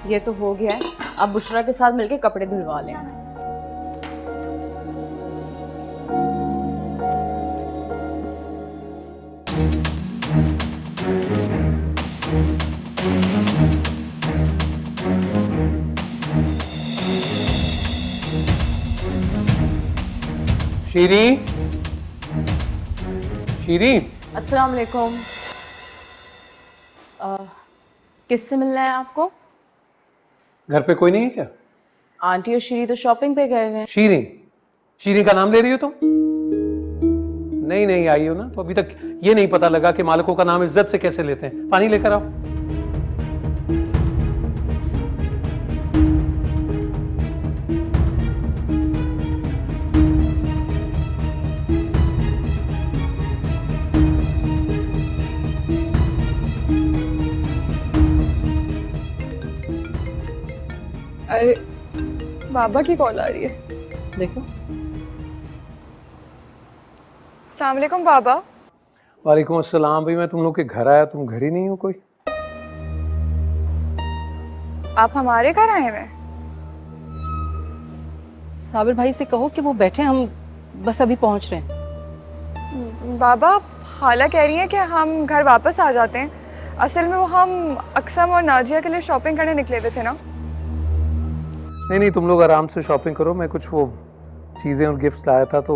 ये तो हो गया है, अब बुशरा के साथ मिलके कपड़े धुलवा लें। शीरीन, शीरीन। अस्सलाम वालेकुम। किससे मिलना है आपको? घर पे कोई नहीं है क्या? आंटी और श्री तो शॉपिंग पे गए हुए हैं। शीरीन, शीरीन का नाम ले रही हो तुम? नहीं नहीं आई हो ना, तो अभी तक ये नहीं पता लगा कि मालिकों का नाम इज्जत से कैसे लेते हैं। पानी लेकर आओ। अरे बाबा की कॉल आ रही है। देखो। अस्सलाम वालेकुम बाबा। वालेकुम अस्सलाम। भाई मैं तुम लोग के घर आया, तुम घर ही नहीं हो कोई? आप हमारे घर आए हुए? साबिर भाई से कहो कि वो बैठे, हम बस अभी पहुंच रहे हैं। बाबा खाला कह रही हैं कि हम घर वापस आ जाते हैं। असल में वो हम अक्सम और नाजिया के लिए शॉपिंग करने निकले हुए थे ना। नहीं नहीं, तुम लोग आराम से शॉपिंग करो। मैं कुछ वो चीजें और गिफ्ट्स लाया था। तो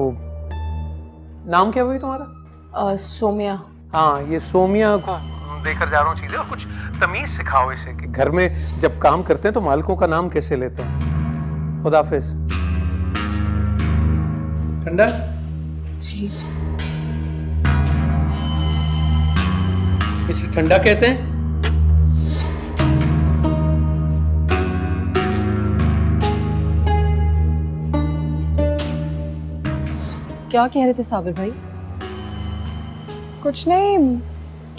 नाम क्या हुई तुम्हारा? सोमिया। हाँ, ये सोमिया को देकर जा रहा हूँ चीजें। और कुछ तमीज सिखाओ इसे कि घर में जब काम करते हैं तो मालिकों का नाम कैसे लेते हैं। खुदा हाफिज। ठंडा जी। इसे ठंडा कहते हैं। क्या कह रहे थे साबिर भाई? कुछ नहीं,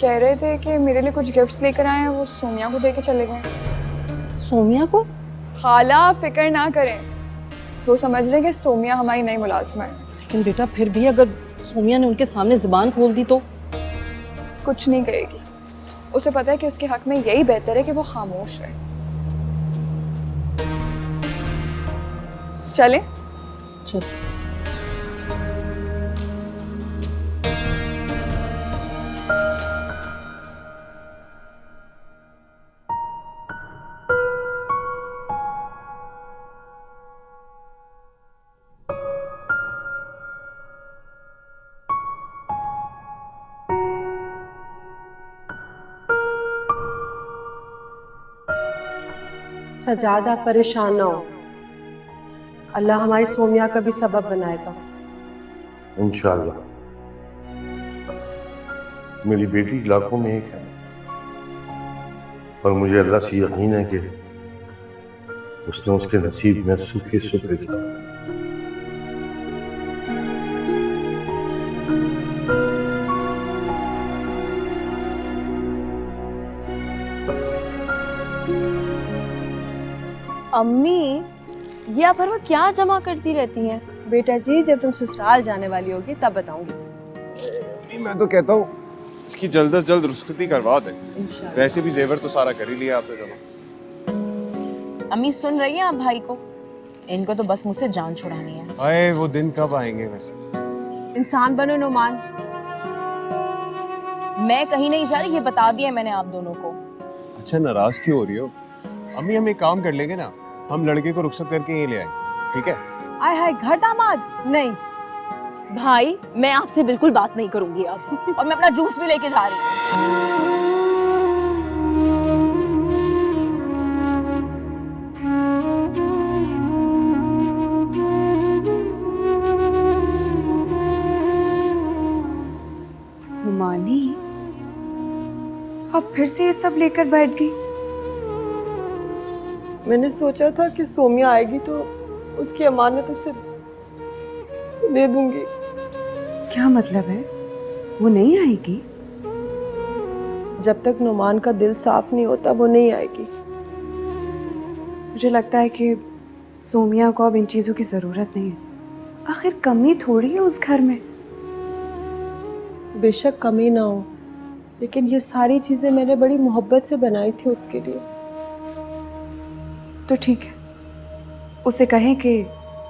कह रहे थे कि मेरे लिए कुछ गिफ्ट्स लेकर आए हैं, वो सोमिया को दे के चले गए। सोमिया को? खाला फिक्र ना करें, वो समझ रहे हैं कि सोमिया हमारी नई मुलाजिमा है। लेकिन बेटा फिर भी अगर सोमिया ने उनके सामने जुबान खोल दी तो? कुछ नहीं कहेगी। उसे पता है कि उसके हक में यही बेहतर है कि वो खामोश रहे। चलें? चल। सजादा परेशान ना हो, अल्लाह हमारी सोमिया का भी सबब बनाएगा। इंशाअल्लाह। मेरी बेटी लाखों में एक है, और मुझे अल्लाह से यकीन है कि उसने उसके नसीब में सुख ही सुख लिखा। अम्मी, ये आप हर वक्त क्या जमा करती रहती हैं? बेटा जी, जब तुम ससुराल जाने वाली होगी तब बताऊंगी। नहीं, मैं तो कहता हूँ इसकी जल्द से जल्द रुखसती करवा दें। वैसे भी जेवर तो सारा कर ही लिया आपने। चलो। अम्मी सुन रही हैं आप भाई को? इनको तो बस मुझसे जान छुड़ानी है। आए वो दिन कब आएंगे वैसे? इंसान बनो नुमान। मैं कहीं नहीं जा रही, ये बता दिया मैंने आप दोनों को। अच्छा, नाराज क्यों हो रही हो? अम्मी हम एक काम कर लेंगे ना, हम लड़के को रुखसत करके यहीं ले आए, ठीक है? आय हाय, घर दामाद नहीं। भाई मैं आपसे बिल्कुल बात नहीं करूंगी अब, और मैं अपना जूस भी लेके जा रही हूँ। नुमानी अब फिर से ये सब लेकर बैठ गई। मैंने सोचा था कि सोमिया आएगी तो उसकी अमानत उसे दे दूंगी। क्या मतलब है? वो नहीं आएगी? जब तक नुमान का दिल साफ नहीं होता वो नहीं आएगी। मुझे लगता है कि सोमिया को अब इन चीजों की जरूरत नहीं है। आखिर कमी थोड़ी है उस घर में। बेशक कमी ना हो, लेकिन ये सारी चीजें मैंने बड़ी मोहब्बत से बनाई थी उसके लिए। तो ठीक है, उसे कहें कि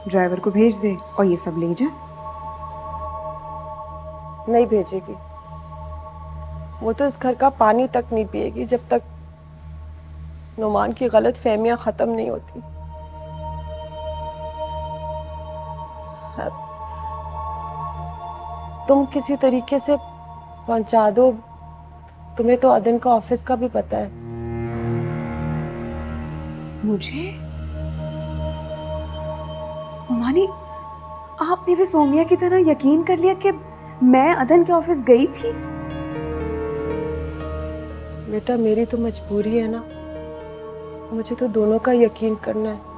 ड्राइवर को भेज दे और ये सब ले जाए। नहीं भेजेगी, वो तो इस घर का पानी तक नहीं पिएगी जब तक नुमान की गलत फहमियां खत्म नहीं होती। तुम किसी तरीके से पहुंचा दो, तुम्हें तो अदन का ऑफिस का भी पता है। मुझे? उमानी, आपने भी सोमिया की तरह यकीन कर लिया कि मैं अदन के ऑफिस गई थी? बेटा, मेरी तो मजबूरी है ना, मुझे तो दोनों का यकीन करना है।